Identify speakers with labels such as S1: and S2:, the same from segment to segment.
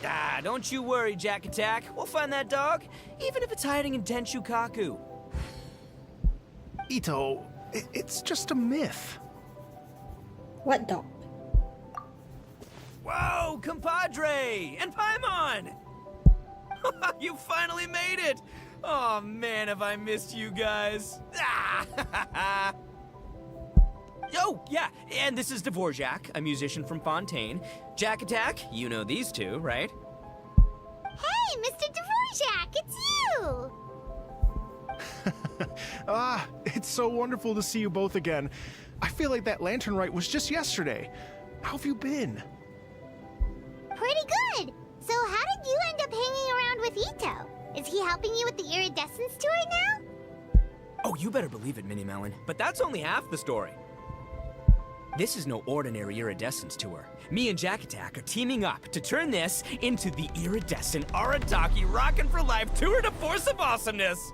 S1: Ah, don't you worry, Jack Attack. We'll find that dog, even if it's hiding in Tenshukaku.
S2: Itto, it's just a myth.
S3: What dog?
S1: Whoa, compadre! And Paimon! You finally made it! Oh man, have I missed you guys. Ah! Oh, yeah, and this is Dvorak, a musician from Fontaine. Jack Attack, you know these two, right?
S4: Hey, Mr. Dvorak, it's you!
S2: It's so wonderful to see you both again. I feel like that lantern rite was just yesterday. How have you been?
S4: Pretty good. So how did you end up hanging around with Itto? Is he helping you with the Iridescence Tour now?
S1: Oh, you better believe it, Minnie Melon. But that's only half the story. This is no ordinary Iridescence Tour. Me and Jack Attack are teaming up to turn this into the Iridescent Arataki Rockin' for Life Tour de Force of Awesomeness!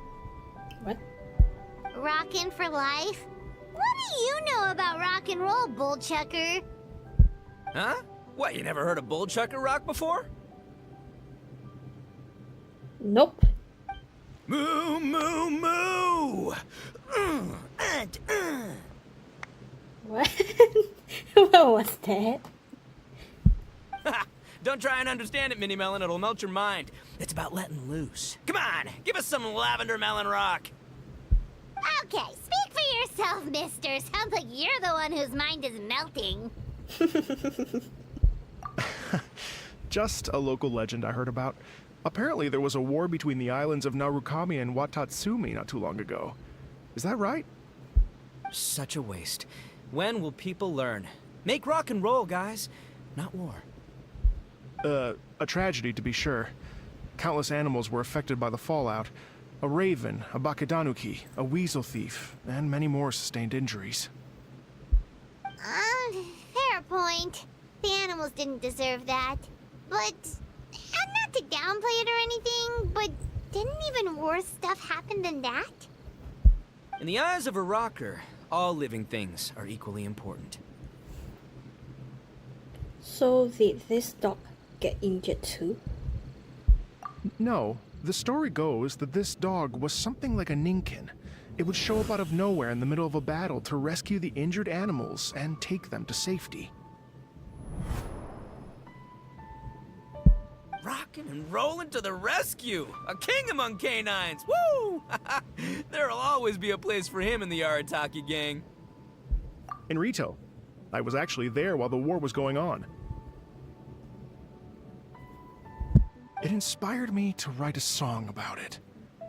S3: What?
S4: Rockin' for life? What do you know about rock and roll, bullchucker?
S1: Huh? What, you never heard a bullchucker rock before?
S3: Nope.
S1: Moo, moo, moo!
S3: What? What was that?
S1: Don't try and understand it, Minnie Melon. It'll melt your mind. It's about letting loose. Come on, give us some lavender melon rock.
S4: Okay, speak for yourself, mister. Sounds like you're the one whose mind is melting.
S2: Just a local legend I heard about. Apparently there was a war between the islands of Narukami and Watatsumi not too long ago. Is that right?
S1: Such a waste. When will people learn? Make rock and roll, guys, not war.
S2: A tragedy to be sure. Countless animals were affected by the fallout. A raven, a bakedanuki, a weasel thief, and many more sustained injuries.
S4: Fair point. The animals didn't deserve that. But, not to downplay it or anything, but didn't even worse stuff happen than that?
S1: In the eyes of a rocker, all living things are equally important.
S3: So did this dog get injured too?
S2: No, the story goes that this dog was something like a ninkin. It would show up out of nowhere in the middle of a battle to rescue the injured animals and take them to safety.
S1: Rockin' and rollin' to the rescue! A king among canines! Woo! There'll always be a place for him in the Arataki gang.
S2: In Rito, I was actually there while the war was going on. It inspired me to write a song about it.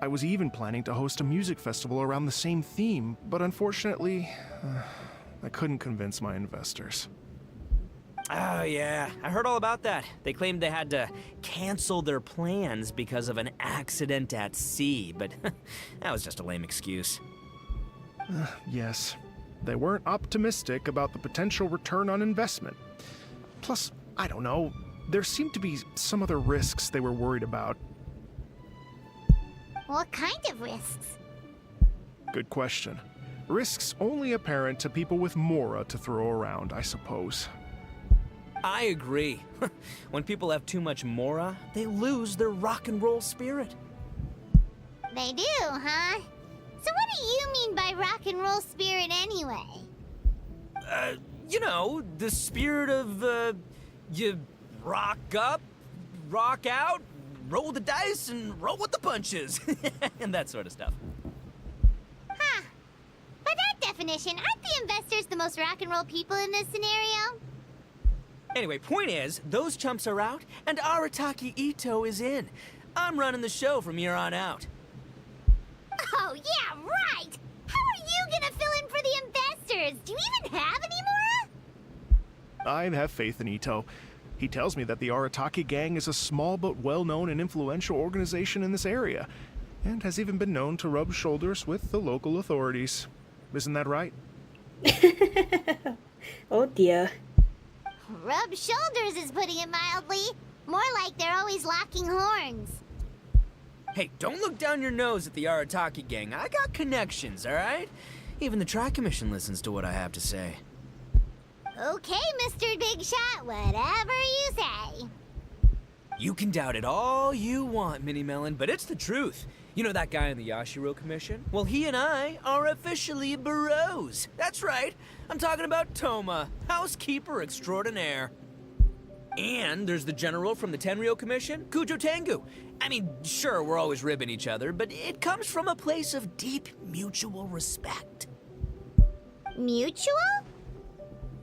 S2: I was even planning to host a music festival around the same theme, but unfortunately, I couldn't convince my investors.
S1: Oh yeah, I heard all about that. They claimed they had to cancel their plans because of an accident at sea, but that was just a lame excuse.
S2: Yes, they weren't optimistic about the potential return on investment. Plus, I don't know, there seemed to be some other risks they were worried about.
S4: What kind of risks?
S2: Good question. Risks only apparent to people with mora to throw around, I suppose.
S1: I agree. When people have too much mora, they lose their rock and roll spirit.
S4: They do, huh? So what do you mean by rock and roll spirit anyway?
S1: You know, the spirit of, you rock up, rock out, roll the dice, and roll with the punches. And that sort of stuff.
S4: Huh. By that definition, aren't the investors the most rock and roll people in this scenario?
S1: Anyway, point is, those chumps are out, and Arataki Itto is in. I'm running the show from here on out.
S4: Oh, yeah, right! How are you gonna fill in for the investors? Do you even have any more?
S2: I have faith in Itto. He tells me that the Arataki gang is a small but well-known and influential organization in this area, and has even been known to rub shoulders with the local authorities. Isn't that right?
S3: Oh dear.
S4: Rub shoulders is putting it mildly. More like they're always locking horns.
S1: Hey, don't look down your nose at the Arataki gang. I got connections, alright? Even the Tri-Commission listens to what I have to say.
S4: Okay, Mr. Big Shot, whatever you say.
S1: You can doubt it all you want, Mini Melon, but it's the truth. You know that guy in the Yashiro Commission? Well, he and I are officially bros. That's right. I'm talking about Thoma, housekeeper extraordinaire. And there's the general from the Tenryou Commission, Kujo Tengu. I mean, sure, we're always ribbing each other, but it comes from a place of deep mutual respect.
S4: Mutual?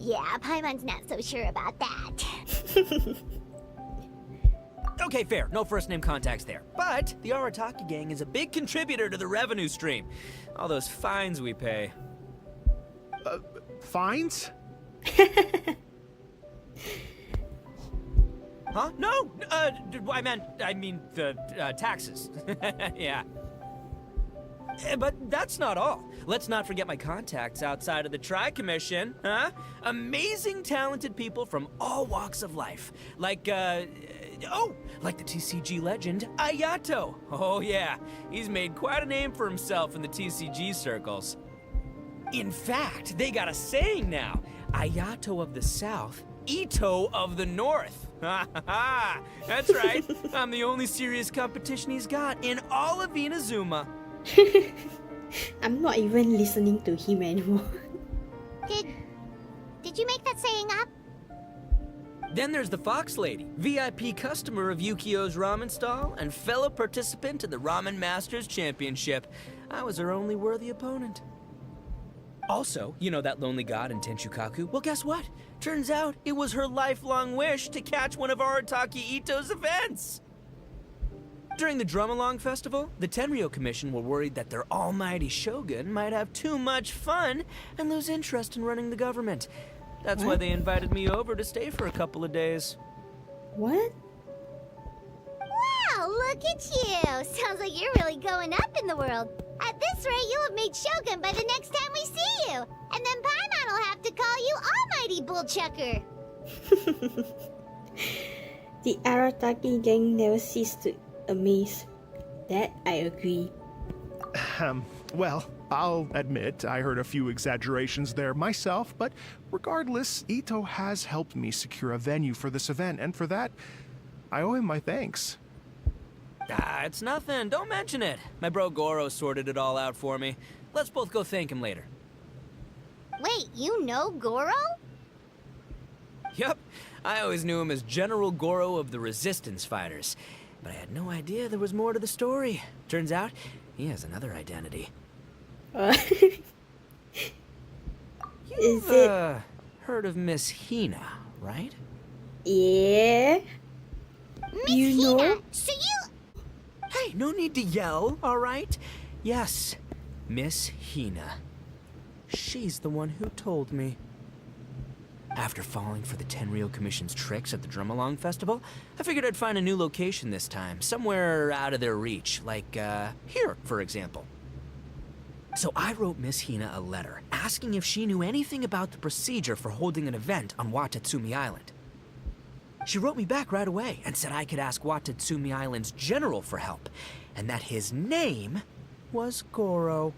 S4: Yeah, Paimon's not so sure about that.
S1: Okay, fair. No first-name contacts there. But the Arataki gang is a big contributor to the revenue stream. All those fines we pay.
S2: Fines?
S1: Huh? No! I mean the taxes. Yeah. But that's not all. Let's not forget my contacts outside of the Tri-Commission, huh? Amazing, talented people from all walks of life. Like the TCG legend, Ayato. Oh yeah, he's made quite a name for himself in the TCG circles. In fact, they got a saying now. Ayato of the South, Itto of the North. Ha ha ha! That's right. I'm the only serious competition he's got in all of Inazuma.
S3: I'm not even listening to him anymore.
S4: Did you make that saying up?
S1: Then there's the Fox Lady, VIP customer of Yukio's ramen stall and fellow participant in the Ramen Masters Championship. I was her only worthy opponent. Also, you know that lonely god in Tenshukaku? Well, guess what? Turns out it was her lifelong wish to catch one of Arataki Itto's events. During the Drum-Along Festival, the Tenryou Commission were worried that their almighty shogun might have too much fun and lose interest in running the government. That's why they invited me over to stay for a couple of days.
S3: What?
S4: Wow, look at you! Sounds like you're really going up in the world. At this rate, you'll have made shogun by the next time we see you. And then Paimon will have to call you Almighty Bullchucker.
S3: The Arataki gang never cease to amaze. That I agree.
S2: Well, I'll admit I heard a few exaggerations there myself, but regardless, Itto has helped me secure a venue for this event, and for that, I owe him my thanks.
S1: Ah, it's nothing. Don't mention it. My bro Goro sorted it all out for me. Let's both go thank him later.
S4: Wait, you know Goro?
S1: Yup. I always knew him as General Goro of the Resistance Fighters. But I had no idea there was more to the story. Turns out, he has another identity.
S3: Is it?
S1: Heard of Miss Hina, right?
S3: Yeah.
S4: Miss
S3: You
S4: Hina,
S3: know?
S4: so you...
S1: Hey, no need to yell, all right? Yes, Miss Hina. She's the one who told me. After falling for the Tenryou Commission's tricks at the Drum-Along Festival, I figured I'd find a new location this time, somewhere out of their reach, like, here, for example. So I wrote Miss Hina a letter, asking if she knew anything about the procedure for holding an event on Watatsumi Island. She wrote me back right away and said I could ask Watatsumi Island's general for help, and that his name was Goro.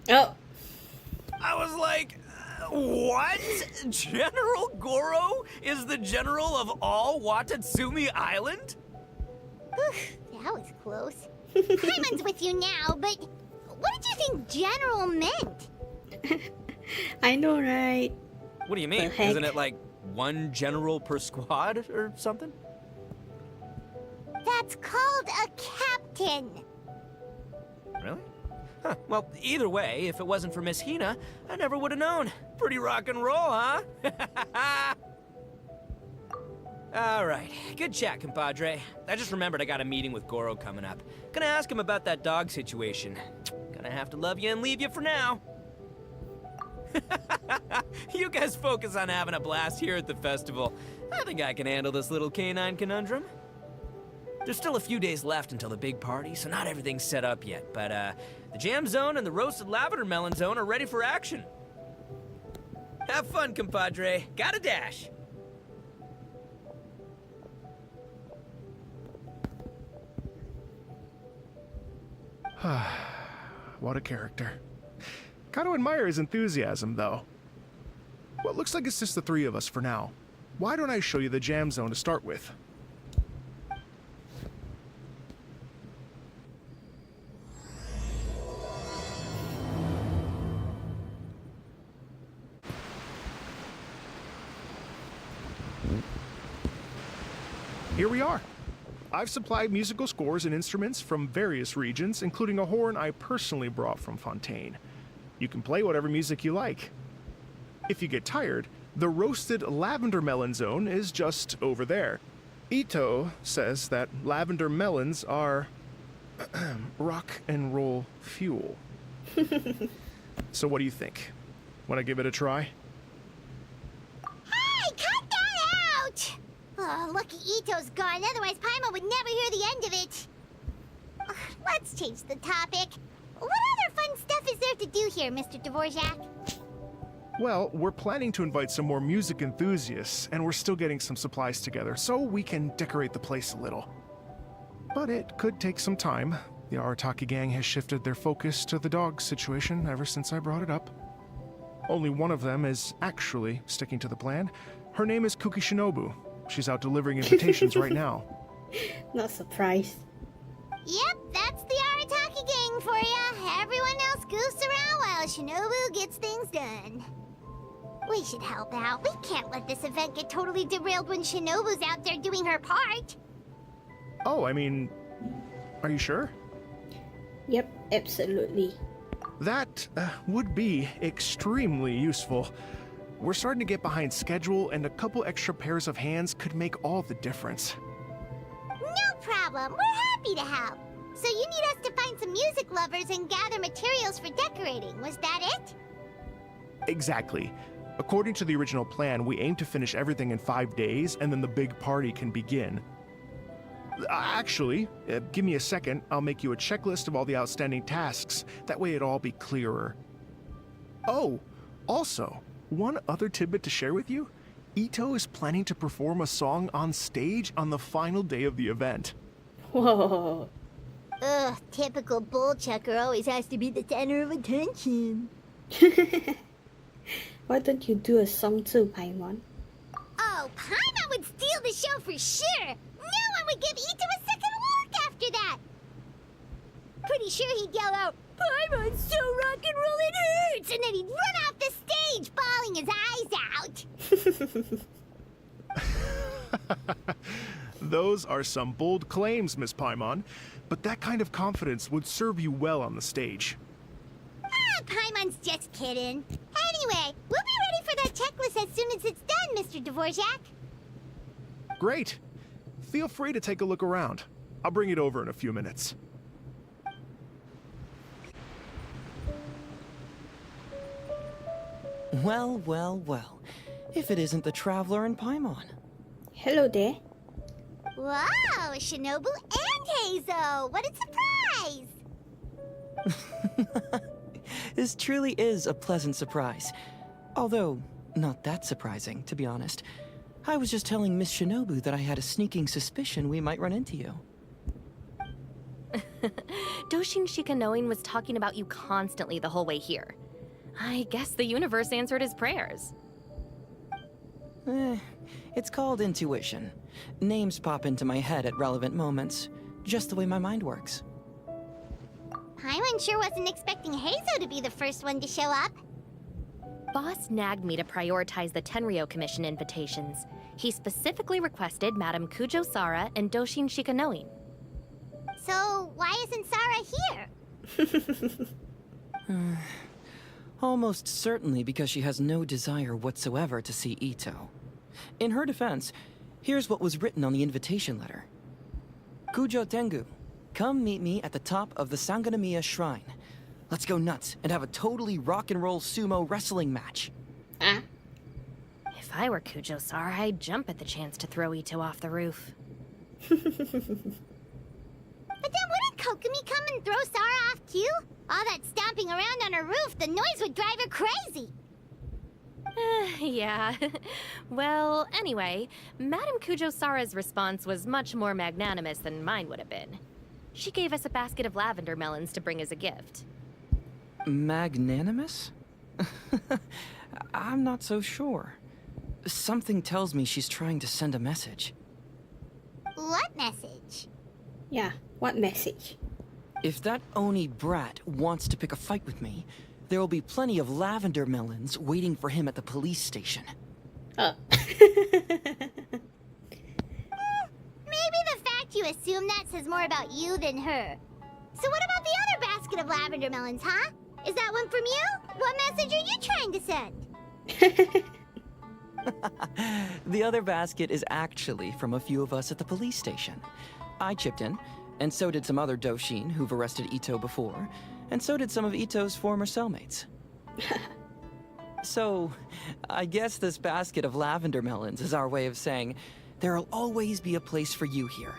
S3: Oh.
S1: I was like, what? General Goro is the general of all Watatsumi Island?
S4: That was close. Paimon's with you now, but what did you think general meant?
S3: I know, right?
S1: What do you mean?
S3: The heck?
S1: Isn't it like one general per squad or something?
S4: That's called a captain.
S1: Really? Huh. Well, either way, if it wasn't for Miss Hina, I never would have known. Pretty rock and roll, huh? All right. Good chat, compadre. I just remembered I got a meeting with Goro coming up. Gonna ask him about that dog situation. Gonna have to love you and leave you for now. You guys focus on having a blast here at the festival. I think I can handle this little canine conundrum. There's still a few days left until the big party, so not everything's set up yet, but the jam zone and the roasted lavender melon zone are ready for action. Have fun, compadre. Gotta dash.
S2: What a character. Gotta admire his enthusiasm, though. Well, it looks like it's just the three of us for now. Why don't I show you the jam zone to start with? Here we are. I've supplied musical scores and instruments from various regions, including a horn I personally brought from Fontaine. You can play whatever music you like. If you get tired, the roasted lavender melon zone is just over there. Itto says that lavender melons are rock and roll fuel. So what do you think? Want to give it a try?
S4: Hey, cut that out! Oh, lucky Itto's gone, otherwise Paimon would never hear the end of it. Ugh, let's change the topic. What other fun stuff is there to do here, Mr. Dvorak?
S2: Well, we're planning to invite some more music enthusiasts, and we're still getting some supplies together, so we can decorate the place a little. But it could take some time. The Arataki gang has shifted their focus to the dog situation ever since I brought it up. Only one of them is actually sticking to the plan. Her name is Kuki Shinobu. She's out delivering invitations right now.
S3: Not surprised.
S4: Yep, that's the Arataki gang for ya. Everyone else goofs around while Shinobu gets things done. We should help out. We can't let this event get totally derailed when Shinobu's out there doing her part.
S2: Oh, I mean, are you sure?
S3: Yep, absolutely.
S2: That would be extremely useful. We're starting to get behind schedule, and a couple extra pairs of hands could make all the difference.
S4: No problem. We're happy to help. So you need us to find some music lovers and gather materials for decorating. Was that it?
S2: Exactly. According to the original plan, we aim to finish everything in 5 days, and then the big party can begin. Actually, give me a second. I'll make you a checklist of all the outstanding tasks. That way it'll all be clearer. Oh, also, one other tidbit to share with you. Itto is planning to perform a song on stage on the final day of the event.
S3: Whoa.
S4: Ugh, typical bull chucker always has to be the center of attention.
S3: Why don't you do a song too, Paimon?
S4: Oh, Paimon would steal the show for sure! No one would give Itto a second look after that! Pretty sure he'd yell out, "Paimon's so rock and roll it hurts!" And then he'd run off the stage, bawling his eyes out!
S2: Those are some bold claims, Miss Paimon, but that kind of confidence would serve you well on the stage.
S4: Ah, Paimon's just kidding. Anyway, we'll be ready for that checklist as soon as it's done, Mr. Dvorak.
S2: Great. Feel free to take a look around. I'll bring it over in a few minutes.
S5: Well, well, well. If it isn't the Traveler and Paimon.
S3: Hello there.
S4: Wow, Shinobu and Heizou! What a surprise!
S5: This truly is a pleasant surprise. Although, not that surprising, to be honest. I was just telling Miss Shinobu that I had a sneaking suspicion we might run into you.
S6: Doshin Shikanoin was talking about you constantly the whole way here. I guess the universe answered his prayers.
S5: It's called intuition. Names pop into my head at relevant moments, just the way my mind works.
S4: Paimon sure wasn't expecting Heizou to be the first one to show up.
S6: Boss nagged me to prioritize the Tenryo Commission invitations. He specifically requested Madame Kujo Sara and Doshin Shikanoin.
S4: So, why isn't Sara here?
S5: Almost certainly because she has no desire whatsoever to see Itto. In her defense, here's what was written on the invitation letter. Kujo Tengu, come meet me at the top of the Sangonomiya Shrine. Let's go nuts and have a totally rock and roll sumo wrestling match.
S3: Ah?
S6: If I were Kujo Sara, I'd jump at the chance to throw Itto off the roof.
S4: But then wouldn't Kokomi come and throw Sara off too? All that stomping around on her roof, the noise would drive her crazy.
S6: Yeah. Well, anyway, Madame Kujo Sara's response was much more magnanimous than mine would have been. She gave us a basket of lavender melons to bring as a gift.
S5: Magnanimous? I'm not so sure. Something tells me she's trying to send a message.
S4: What message?
S3: Yeah, what message?
S5: If that Oni brat wants to pick a fight with me, there will be plenty of lavender melons waiting for him at the police station.
S3: Oh.
S4: assume that says more about you than her. So what about the other basket of lavender melons, huh? Is that one from you? What message are you trying to send?
S5: The other basket is actually from a few of us at the police station. I chipped in, and so did some other Doshin who've arrested Itto before, and so did some of Itto's former cellmates. So, I guess this basket of lavender melons is our way of saying, there'll always be a place for you here.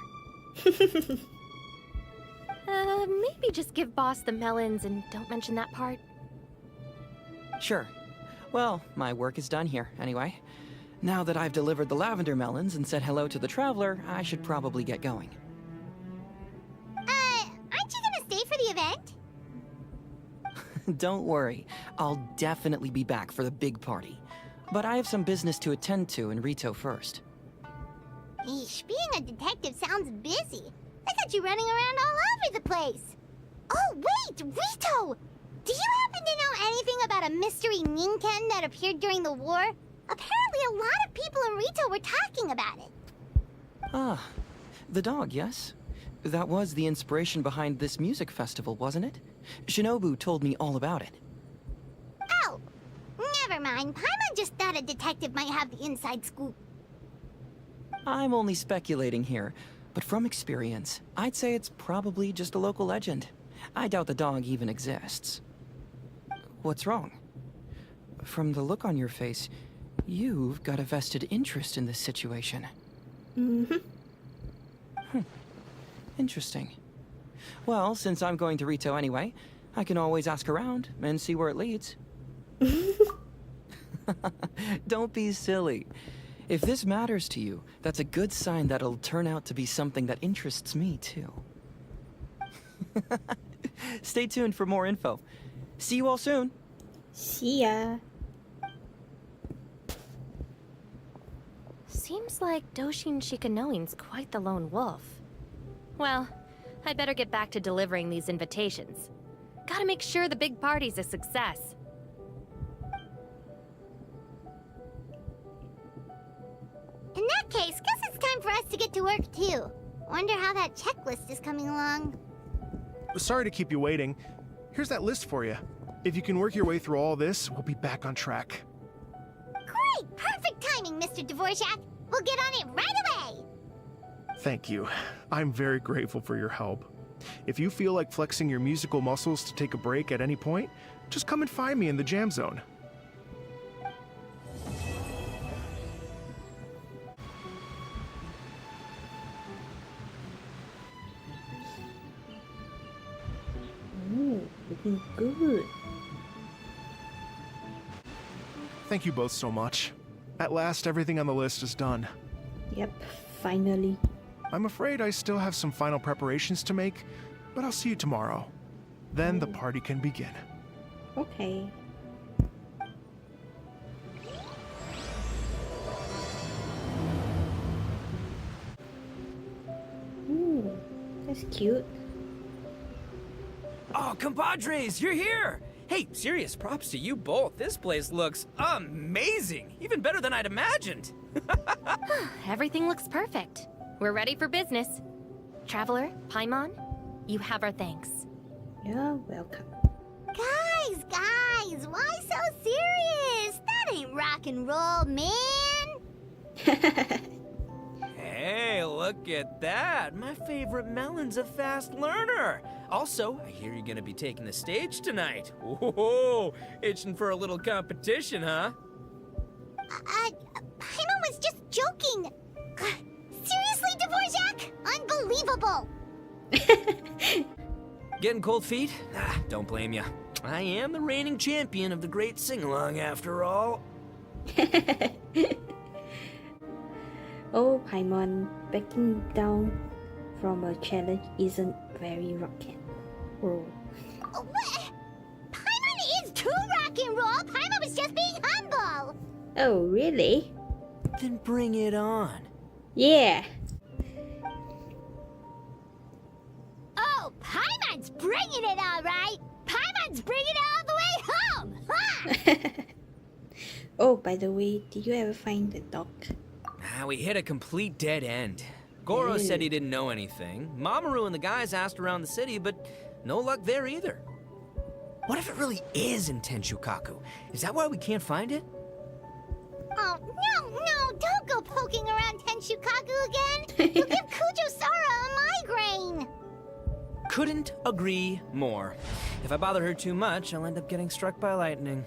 S6: Maybe just give Boss the melons and don't mention that part.
S5: Sure. Well, my work is done here, anyway. Now that I've delivered the lavender melons and said hello to the traveler, I should probably get going.
S4: Aren't you gonna stay for the event?
S5: Don't worry, I'll definitely be back for the big party. But I have some business to attend to in Rito first.
S4: Eesh, being a detective sounds busy. I got you running around all over the place. Oh, wait, Rito! Do you happen to know anything about a mystery Ninken that appeared during the war? Apparently a lot of people in Rito were talking about it.
S5: Ah, the dog, yes? That was the inspiration behind this music festival, wasn't it? Shinobu told me all about it.
S4: Oh, never mind. Paimon just thought a detective might have the inside scoop.
S5: I'm only speculating here, but from experience, I'd say it's probably just a local legend. I doubt the dog even exists. What's wrong? From the look on your face, you've got a vested interest in this situation. Interesting. Well, since I'm going to Rito anyway, I can always ask around and see where it leads. Don't be silly. If this matters to you, that's a good sign that it'll turn out to be something that interests me, too. Stay tuned for more info. See you all soon.
S3: See ya.
S6: Seems like Doshin Shikanoin's quite the lone wolf. Well, I'd better get back to delivering these invitations. Gotta make sure the big party's a success.
S4: In that case, guess it's time for us to get to work too. Wonder how that checklist is coming along.
S2: Sorry to keep you waiting. Here's that list for you. If you can work your way through all this, we'll be back on track.
S4: Great! Perfect timing, Mr. Dvorak! We'll get on it right away!
S2: Thank you. I'm very grateful for your help. If you feel like flexing your musical muscles to take a break at any point, just come and find me in the jam zone.
S3: Ooh, looking good.
S2: Thank you both so much. At last, everything on the list is done.
S3: Yep, finally.
S2: I'm afraid I still have some final preparations to make, but I'll see you tomorrow. Then the party can begin.
S3: Okay. Ooh, that's cute.
S1: Oh, compadres, you're here! Hey, serious props to you both. This place looks amazing! Even better than I'd imagined!
S6: Everything looks perfect. We're ready for business. Traveler, Paimon, you have our thanks.
S3: You're welcome.
S4: Guys, why so serious? That ain't rock and roll, man!
S1: Hey, look at that! My favorite melon's a fast learner! Also, I hear you're gonna be taking the stage tonight. Whoa, itching for a little competition, huh?
S4: Paimon was just joking! Seriously, Dvorak? Unbelievable!
S1: Getting cold feet? Don't blame ya. I am the reigning champion of the great sing-along after all.
S3: Oh, Paimon, backing down from a challenge isn't very rocket. Oh.
S4: What? Paimon is too rock and roll! Paimon was just being humble!
S3: Oh, really?
S1: Then bring it on.
S3: Yeah.
S4: Oh, Paimon's bringing it all right! Paimon's bringing it all the way home! Huh?
S3: Oh, by the way, did you ever find the dog?
S1: We hit a complete dead end. Goro said he didn't know anything. Mamoru and the guys asked around the city, but no luck there either. What if it really is in Tenshukaku? Is that why we can't find it?
S4: Oh, no, don't go poking around Tenshukaku again. You'll give Kujo-Sara a migraine.
S1: Couldn't agree more. If I bother her too much, I'll end up getting struck by lightning.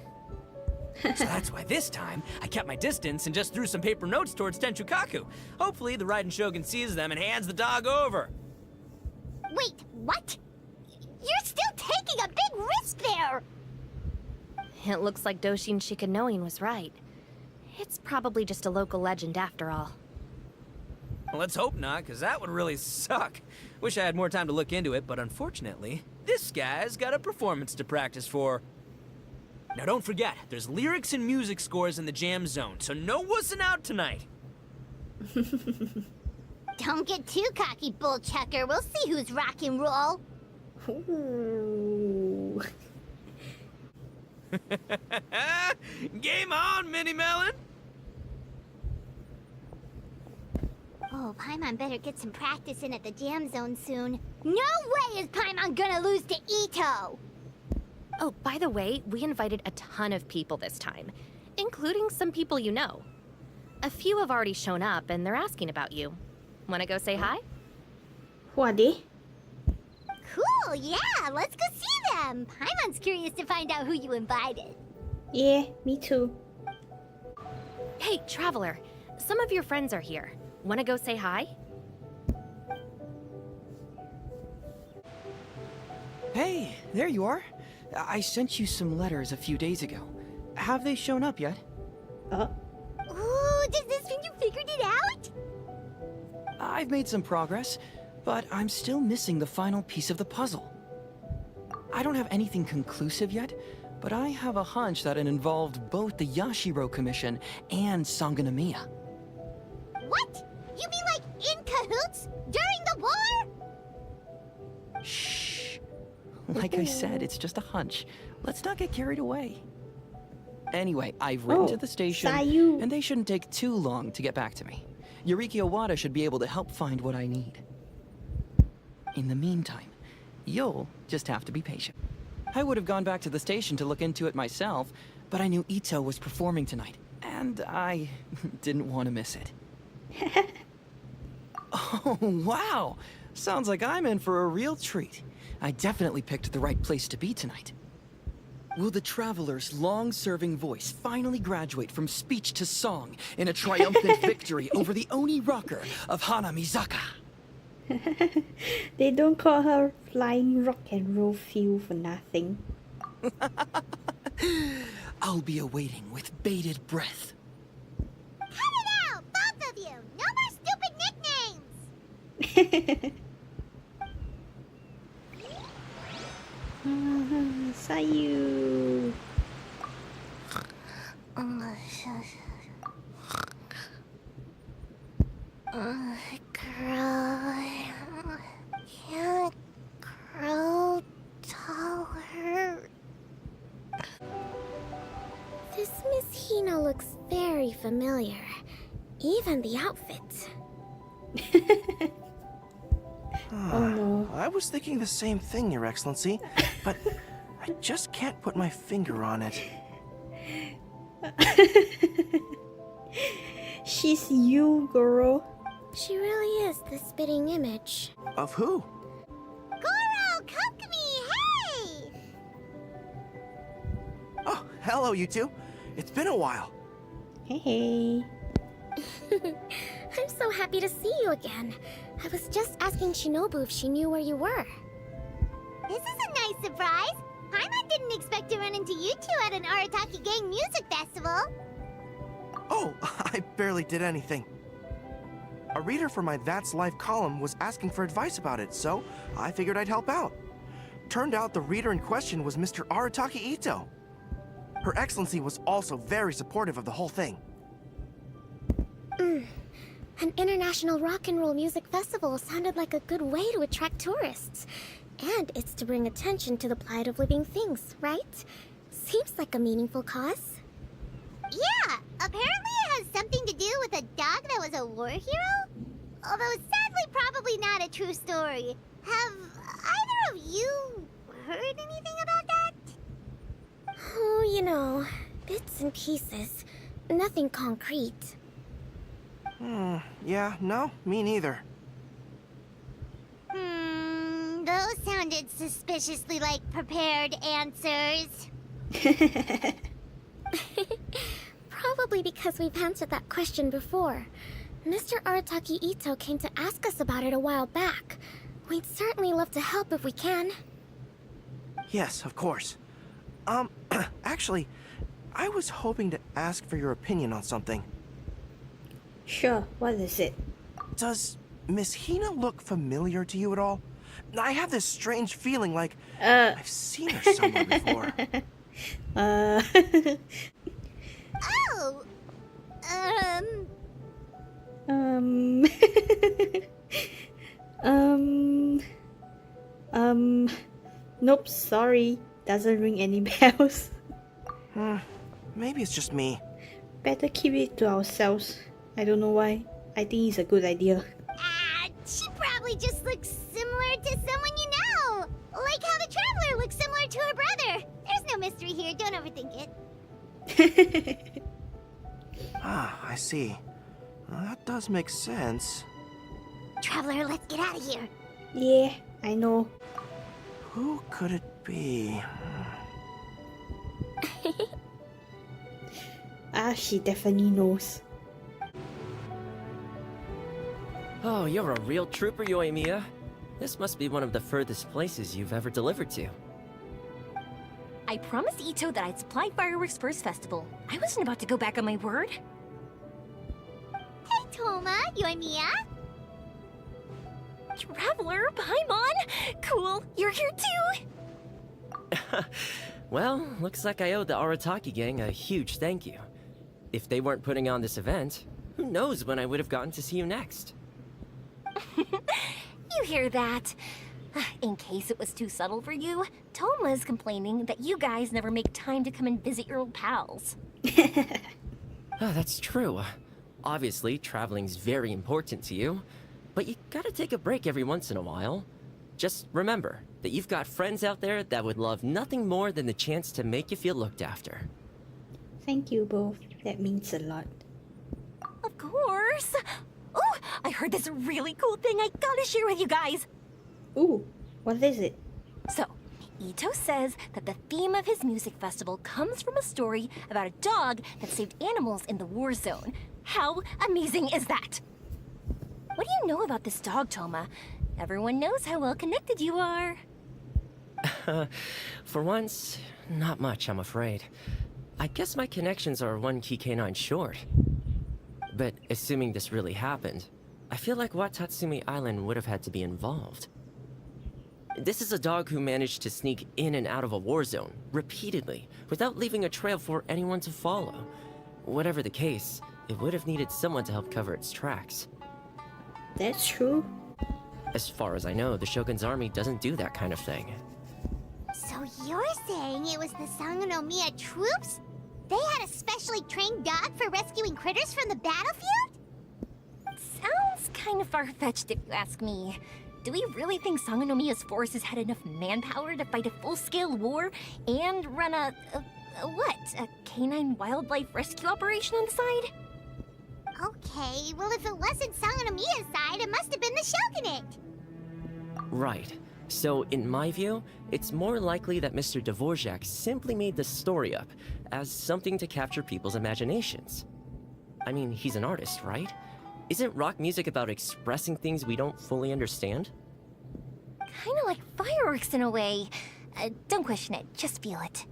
S1: So that's why this time, I kept my distance and just threw some paper notes towards Tenshukaku. Hopefully, the Raiden Shogun sees them and hands the dog over.
S4: Wait, what? You're still taking a big risk there.
S6: It looks like Doshin Shikanoin was right. It's probably just a local legend after all.
S1: Well, let's hope not, because that would really suck. Wish I had more time to look into it, but unfortunately, this guy's got a performance to practice for. Now don't forget, there's lyrics and music scores in the jam zone, so no wussing out tonight.
S4: Don't get too cocky, bullchucker. We'll see who's rock and roll.
S3: Ooh.
S1: Game on, Mini Melon!
S4: Oh, Paimon better get some practice in at the jam zone soon. No way is Paimon gonna lose to Itto!
S6: Oh, by the way, we invited a ton of people this time, including some people you know. A few have already shown up, and they're asking about you. Wanna go say hi?
S3: Who are they?
S4: Cool, yeah, let's go see them. Paimon's curious to find out who you invited.
S3: Yeah, me too.
S6: Hey, Traveler, some of your friends are here. Wanna go say hi?
S5: Hey, there you are. I sent you some letters a few days ago. Have they shown up yet?
S4: Ooh, does this mean you figured it out?
S5: I've made some progress, but I'm still missing the final piece of the puzzle. I don't have anything conclusive yet, but I have a hunch that it involved both the Yashiro Commission and Sangonomiya.
S4: What? You mean like in cahoots? During the war?
S5: Shh. Like I said, it's just a hunch. Let's not get carried away. Anyway, I've written to the station,
S3: Sayu.
S5: and they shouldn't take too long to get back to me. Yuriki Owada should be able to help find what I need. In the meantime, you'll just have to be patient. I would have gone back to the station to look into it myself, but I knew Itto was performing tonight, and I didn't want to miss it. Oh, wow! Sounds like I'm in for a real treat. I definitely picked the right place to be tonight. Will the Traveler's long-serving voice finally graduate from speech to song in a triumphant victory over the Oni rocker of Hanamizaka?
S3: They don't call her Flying Rock and Roll Fuel for nothing.
S5: I'll be awaiting with bated breath.
S4: Cut it out, both of you! No more stupid nicknames!
S3: Sayu.
S4: Girl, can't grow taller. This Miss Hina looks very familiar. Even the outfit.
S3: Oh no.
S7: I was thinking the same thing, Your Excellency, but I just can't put my finger on it.
S3: She's you, girl.
S4: She really is the spitting image.
S7: Of who?
S4: Goro! Kokomi! Hey!
S7: Oh, hello, you two. It's been a while.
S3: Hey.
S4: I'm so happy to see you again. I was just asking Shinobu if she knew where you were. This is a nice surprise. Paimon didn't expect to run into you two at an Arataki Gang music festival.
S7: Oh, I barely did anything. A reader for my That's Life column was asking for advice about it, so I figured I'd help out. Turned out the reader in question was Mr. Arataki Itto. Her Excellency was also very supportive of the whole thing.
S4: An international rock and roll music festival sounded like a good way to attract tourists. And it's to bring attention to the plight of living things, right? Seems like a meaningful cause. Yeah, apparently it has something to do with a dog that was a war hero? Although sadly probably not a true story. Have either of you heard anything about that?
S8: Oh, you know, bits and pieces. Nothing concrete.
S7: Yeah, no, me neither.
S4: Those sounded suspiciously like prepared answers.
S8: Probably because we've answered that question before. Mr. Arataki Itto came to ask us about it a while back. We'd certainly love to help if we can.
S7: Yes, of course. Actually, I was hoping to ask for your opinion on something.
S3: Sure, what is it?
S7: Does Miss Hina look familiar to you at all? I have this strange feeling like I've seen her somewhere before.
S4: Oh!
S3: Nope, sorry. Doesn't ring any bells.
S7: Maybe it's just me.
S3: Better keep it to ourselves. I don't know why. I think it's a good idea.
S4: She probably just looks similar to someone you know. Like how the Traveler looks similar to her brother. There's no mystery here, don't overthink it.
S7: I see. Well, that does make sense.
S4: Traveler, let's get out of here.
S3: Yeah, I know.
S7: Who could it be?
S3: She definitely knows.
S9: Oh, you're a real trooper, Yoimiya. This must be one of the furthest places you've ever delivered to.
S6: I promised Itto that I'd supply fireworks for his festival. I wasn't about to go back on my word.
S4: Hey, Thoma, Yoimiya.
S6: Traveler, Paimon! Cool, you're here too!
S9: Well, looks like I owe the Arataki gang a huge thank you. If they weren't putting on this event, who knows when I would have gotten to see you next.
S6: You hear that? In case it was too subtle for you, Thoma's complaining that you guys never make time to come and visit your old pals.
S9: That's true. Obviously, traveling's very important to you, but you gotta take a break every once in a while. Just remember that you've got friends out there that would love nothing more than the chance to make you feel looked after.
S3: Thank you both. That means a lot.
S6: Of course! Oh, I heard this really cool thing I gotta share with you guys!
S3: Ooh, what is it?
S6: So, Itto says that the theme of his music festival comes from a story about a dog that saved animals in the war zone. How amazing is that? What do you know about this dog, Thoma? Everyone knows how well connected you are.
S9: For once, not much, I'm afraid. I guess my connections are one key canine short. But assuming this really happened, I feel like Watatsumi Island would have had to be involved. This is a dog who managed to sneak in and out of a war zone, repeatedly, without leaving a trail for anyone to follow. Whatever the case, it would have needed someone to help cover its tracks.
S3: That's true.
S9: As far as I know, the Shogun's army doesn't do that kind of thing.
S4: So you're saying it was the Sangonomiya troops? They had a specially trained dog for rescuing critters from the battlefield?
S6: Sounds kind of far-fetched if you ask me. Do we really think Sangonomiya's forces had enough manpower to fight a full-scale war and run a canine wildlife rescue operation on the side?
S4: Okay, well if it wasn't Sangonomiya's side, it must have been the Shogunate.
S9: Right. So, in my view, it's more likely that Mr. Dvorak simply made this story up as something to capture people's imaginations. I mean, he's an artist, right? Isn't rock music about expressing things we don't fully understand?
S6: Kinda like fireworks in a way. Don't question it, just feel it.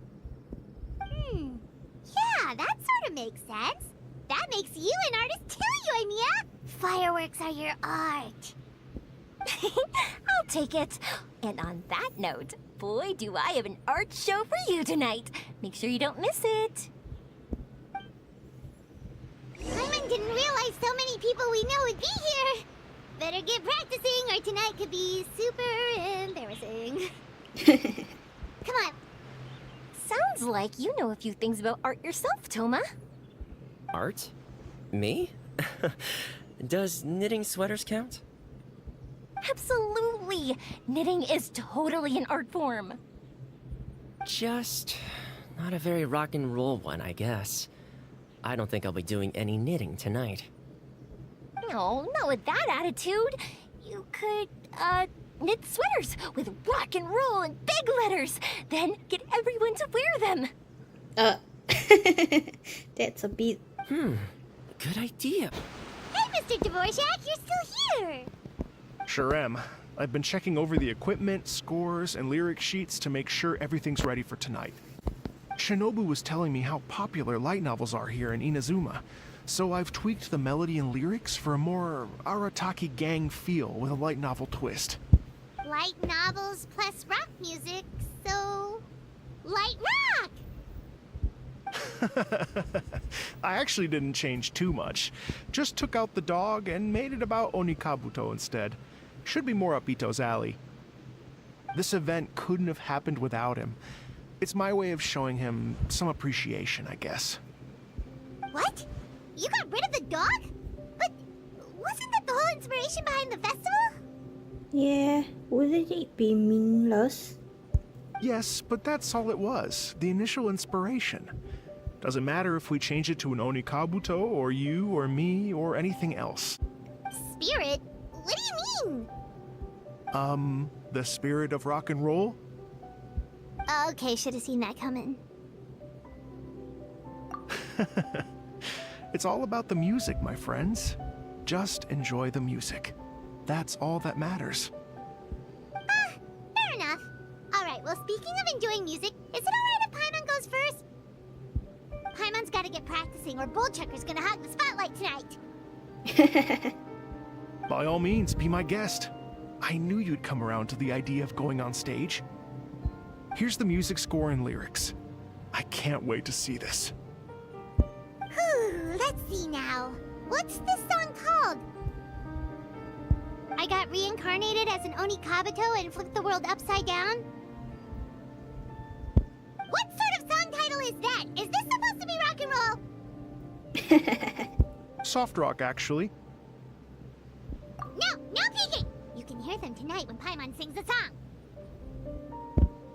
S4: Yeah, that sort of makes sense. That makes you an artist too, Yoimiya. Fireworks are your art.
S6: I'll take it. And on that note, boy, do I have an art show for you tonight. Make sure you don't miss it.
S4: Paimon didn't realize so many people we know would be here. Better get practicing or tonight could be super embarrassing. Come on.
S6: Sounds like you know a few things about art yourself, Thoma.
S9: Art? Me? Does knitting sweaters count?
S6: Absolutely! Knitting is totally an art form.
S9: Just not a very rock and roll one, I guess. I don't think I'll be doing any knitting tonight.
S6: No, not with that attitude. You could, knit sweaters with rock and roll and big letters, then get everyone to wear them.
S3: That's a bit...
S9: Good idea.
S4: Hey, Mr. Dvorak, you're still here!
S2: Sure am. I've been checking over the equipment, scores, and lyric sheets to make sure everything's ready for tonight. Shinobu was telling me how popular light novels are here in Inazuma, so I've tweaked the melody and lyrics for a more Arataki gang feel with a light novel twist.
S4: Light novels plus rock music, so... light rock!
S2: I actually didn't change too much. Just took out the dog and made it about Onikabuto instead. Should be more up Itto's alley. This event couldn't have happened without him. It's my way of showing him some appreciation, I guess.
S4: What? You got rid of the dog? But wasn't that the whole inspiration behind the festival?
S3: Yeah, wouldn't it be meaningless?
S2: Yes, but that's all it was. The initial inspiration. Doesn't matter if we change it to an Onikabuto, or you, or me, or anything else.
S4: Spirit? What do you mean?
S2: The spirit of rock and roll?
S4: Okay, should have seen that coming.
S2: It's all about the music, my friends. Just enjoy the music. That's all that matters.
S4: Fair enough. Alright, well, speaking of enjoying music, is it alright if Paimon goes first? Paimon's gotta get practicing, or Bullchucker's gonna hog the spotlight tonight.
S2: By all means, be my guest. I knew you'd come around to the idea of going on stage. Here's the music score and lyrics. I can't wait to see this.
S4: Whew, let's see now. What's this song called? I got reincarnated as an Onikabuto and flipped the world upside down? What sort of song title is that? Is this supposed to be rock and roll?
S2: Soft rock, actually.
S4: No peeking! You can hear them tonight when Paimon sings the song.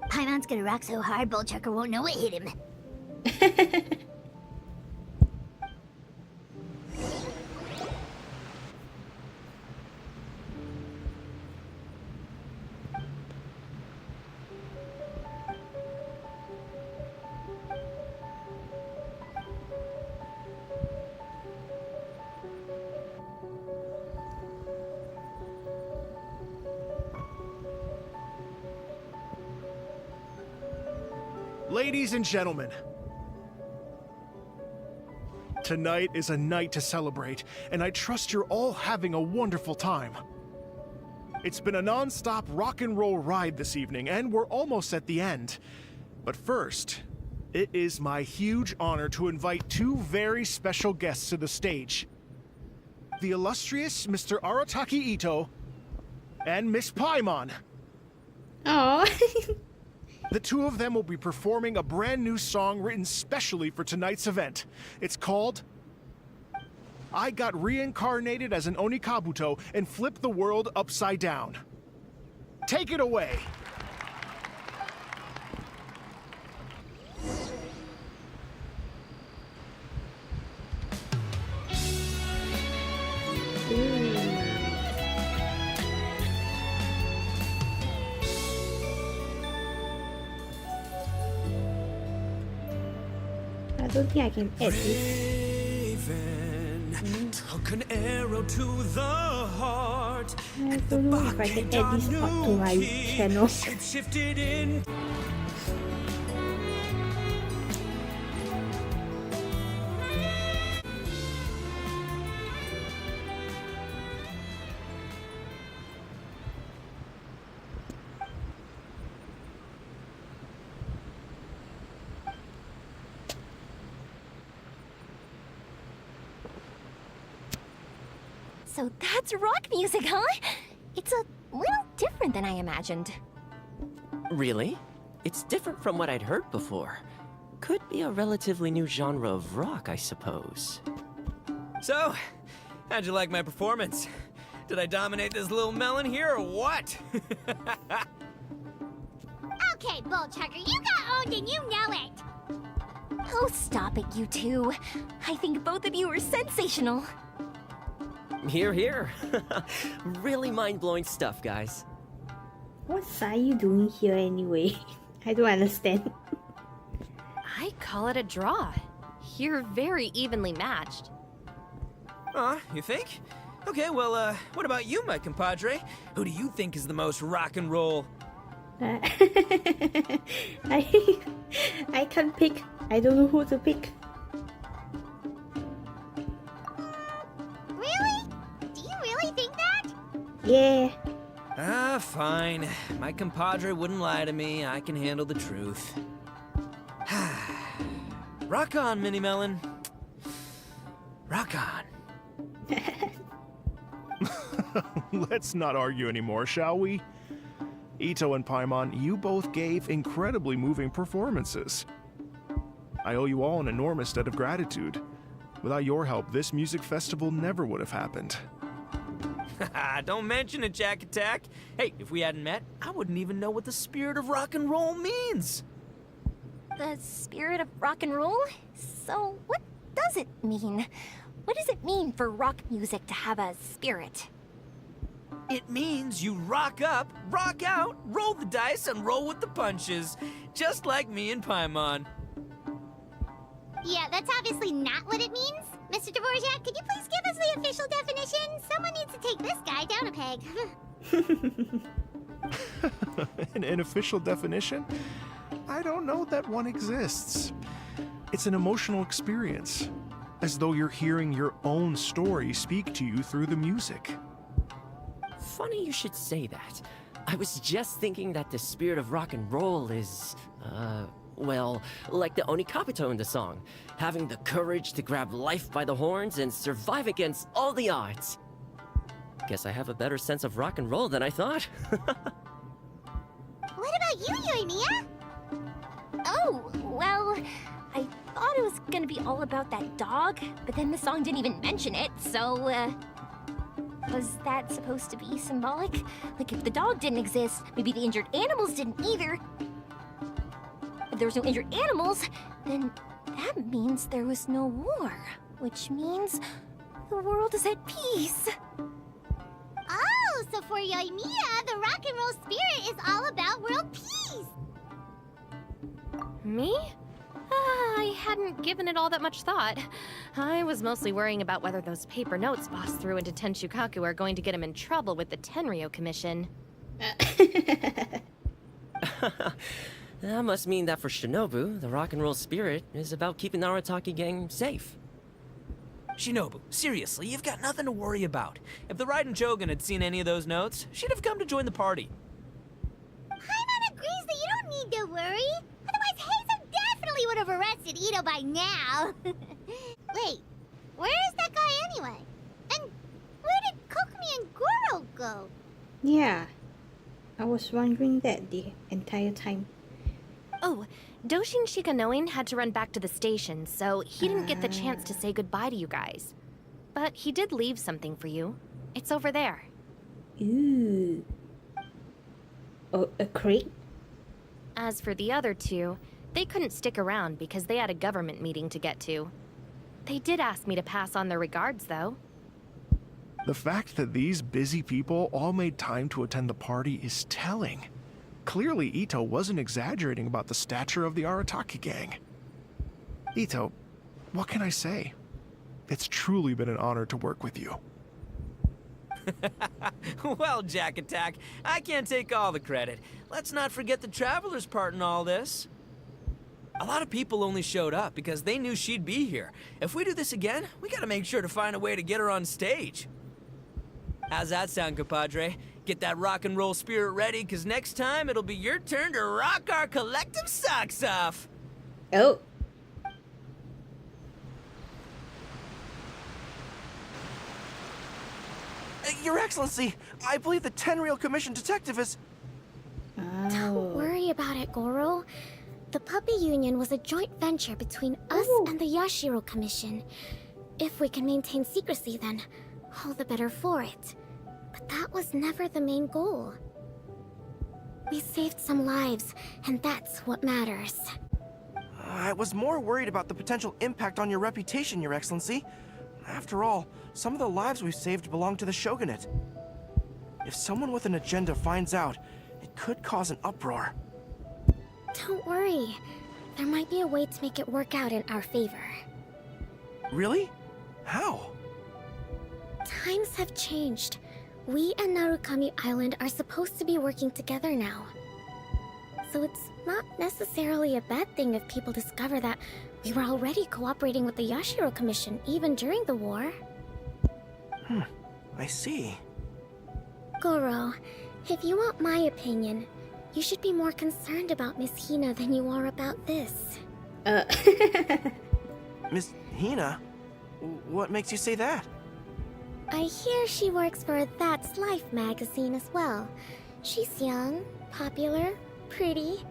S4: Paimon's gonna rock so hard, Bullchucker won't know it hit him.
S2: Ladies and gentlemen, tonight is a night to celebrate, and I trust you're all having a wonderful time. It's been a non-stop rock and roll ride this evening, and we're almost at the end. But first, it is my huge honor to invite two very special guests to the stage. The illustrious Mr. Arataki Itto and Miss Paimon.
S3: Oh.
S2: The two of them will be performing a brand new song written specially for tonight's event. It's called I Got Reincarnated as an Onikabuto and Flipped the World Upside Down. Take it away!
S3: I don't think I can add this.
S1: Took an arrow to the heart.
S3: I don't know if I can add this part to my channel.
S1: Shifted in.
S6: So that's rock music, huh? It's a little different than I imagined.
S9: Really? It's different from what I'd heard before. Could be a relatively new genre of rock, I suppose.
S1: So, How'd you like my performance? Did I dominate this little melon here or what?
S4: Okay, Bullchucker, you got owned and you know it!
S6: Oh, stop it, you two. I think both of you are sensational.
S9: Here, here. Really mind-blowing stuff, guys.
S3: What's Sayu doing here anyway? I don't understand.
S10: I call it a draw. You're very evenly matched.
S1: You think? Okay, well, what about you, my compadre? Who do you think is the most rock and roll?
S3: I can't pick. I don't know who to pick.
S4: Really? Do you really think that?
S3: Yeah.
S1: Fine. My compadre wouldn't lie to me. I can handle the truth. Rock on, Mini Melon. Rock on.
S2: Let's not argue anymore, shall we? Itto and Paimon, you both gave incredibly moving performances. I owe you all an enormous debt of gratitude. Without your help, this music festival never would have happened.
S1: Don't mention it, Jack Attack. Hey, if we hadn't met, I wouldn't even know what the spirit of rock and roll means.
S6: The spirit of rock and roll? So, what does it mean? What does it mean for rock music to have a spirit?
S1: It means you rock up, rock out, roll the dice, and roll with the punches. Just like me and Paimon.
S4: Yeah, that's obviously not what it means. Mr. Dvorak, could you please give us the official definition? Someone needs to take this guy down a peg.
S2: An official definition? I don't know that one exists. It's an emotional experience, as though you're hearing your own story speak to you through the music.
S9: Funny you should say that. I was just thinking that the spirit of rock and roll is, well, like the Onikapito in the song. Having the courage to grab life by the horns and survive against all the odds. Guess I have a better sense of rock and roll than I thought.
S4: What about you, Yoimiya?
S6: Oh, well, I thought it was gonna be all about that dog, but then the song didn't even mention it, so, was that supposed to be symbolic? Like, if the dog didn't exist, maybe the injured animals didn't either. If there was no injured animals, then that means there was no war, which means the world is at peace.
S4: Oh, so for Yoimiya, the rock and roll spirit is all about world peace.
S10: Me? I hadn't given it all that much thought. I was mostly worrying about whether those paper notes Boss threw into Tenshukaku are going to get him in trouble with the Tenryo Commission.
S9: That must mean that for Shinobu, the rock and roll spirit is about keeping the Arataki gang safe.
S1: Shinobu, seriously, you've got nothing to worry about. If the Raiden Chogan had seen any of those notes, she'd have come to join the party.
S4: Paimon agrees that you don't need to worry. Otherwise, Heizou definitely would have arrested Itto by now. Wait, where is that guy anyway? And where did Kokomi and Goro go?
S3: Yeah. I was wondering that the entire time.
S10: Oh, Doshin Shikanoin had to run back to the station, so he didn't get the chance to say goodbye to you guys. But he did leave something for you. It's over there.
S3: Ooh. Oh, a crate?
S10: As for the other two, they couldn't stick around because they had a government meeting to get to. They did ask me to pass on their regards, though.
S2: The fact that these busy people all made time to attend the party is telling. Clearly, Itto wasn't exaggerating about the stature of the Arataki gang. Itto, what can I say? It's truly been an honor to work with you.
S1: Well, Jack Attack, I can't take all the credit. Let's not forget the Traveler's part in all this. A lot of people only showed up because they knew she'd be here. If we do this again, we gotta make sure to find a way to get her on stage. How's that sound, compadre? Get that rock and roll spirit ready, because next time it'll be your turn to rock our collective socks off.
S3: Oh.
S7: Your Excellency, I believe the Tenryo Commission detective is...
S8: Don't worry about it, Goro. The Puppy Union was a joint venture between us and the Yashiro Commission. If we can maintain secrecy, then all the better for it. But that was never the main goal. We saved some lives, and that's what matters.
S7: I was more worried about the potential impact on your reputation, Your Excellency. After all, some of the lives we've saved belong to the Shogunate. If someone with an agenda finds out, it could cause an uproar.
S8: Don't worry. There might be a way to make it work out in our favor.
S7: Really? How?
S8: Times have changed. We and Narukami Island are supposed to be working together now. So it's not necessarily a bad thing if people discover that we were already cooperating with the Yashiro Commission even during the war.
S7: I see.
S8: Goro, if you want my opinion, you should be more concerned about Miss Hina than you are about this.
S7: Miss Hina? What makes you say that?
S8: I hear she works for That's Life magazine as well. She's young, popular, pretty.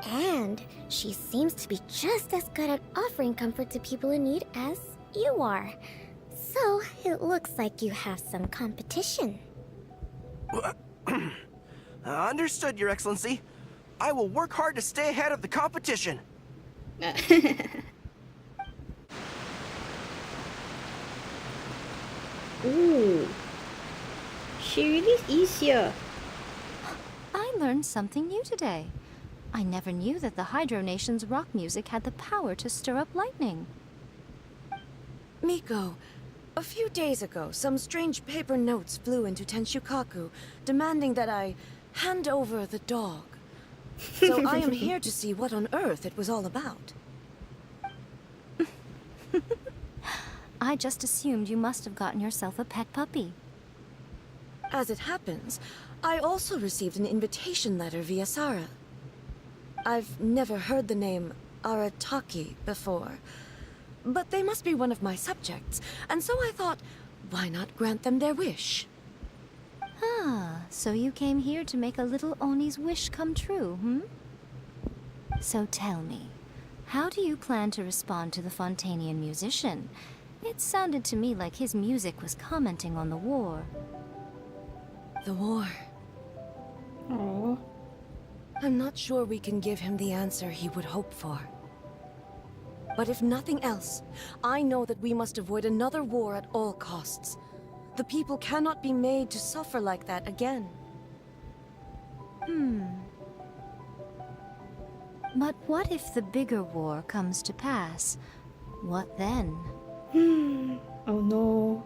S8: And she seems to be just as good at offering comfort to people in need as you are. So, it looks like you have some competition.
S7: Understood, Your Excellency. I will work hard to stay ahead of the competition.
S3: Ooh. She released easier.
S11: I learned something new today. I never knew that the Hydro Nation's rock music had the power to stir up lightning.
S12: Miko, a few days ago, some strange paper notes flew into Tenshukaku, demanding that I hand over the dog. So I am here to see what on earth it was all about.
S11: I just assumed you must have gotten yourself a pet puppy.
S12: As it happens, I also received an invitation letter via Sara. I've never heard the name Arataki before, but they must be one of my subjects, and so I thought, why not grant them their wish?
S11: Ah, so you came here to make a little Oni's wish come true, hmm? So tell me, how do you plan to respond to the Fontanian musician? It sounded to me like his music was commenting on the war.
S12: The war.
S3: Oh.
S12: I'm not sure we can give him the answer he would hope for. But if nothing else, I know that we must avoid another war at all costs. The people cannot be made to suffer like that again.
S11: But what if the bigger war comes to pass? What then?
S3: Oh no.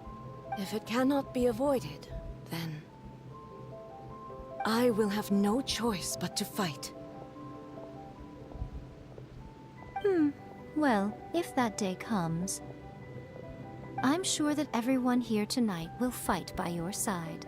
S12: If it cannot be avoided, then I will have no choice but to fight.
S11: Well, if that day comes, I'm sure that everyone here tonight will fight by your side.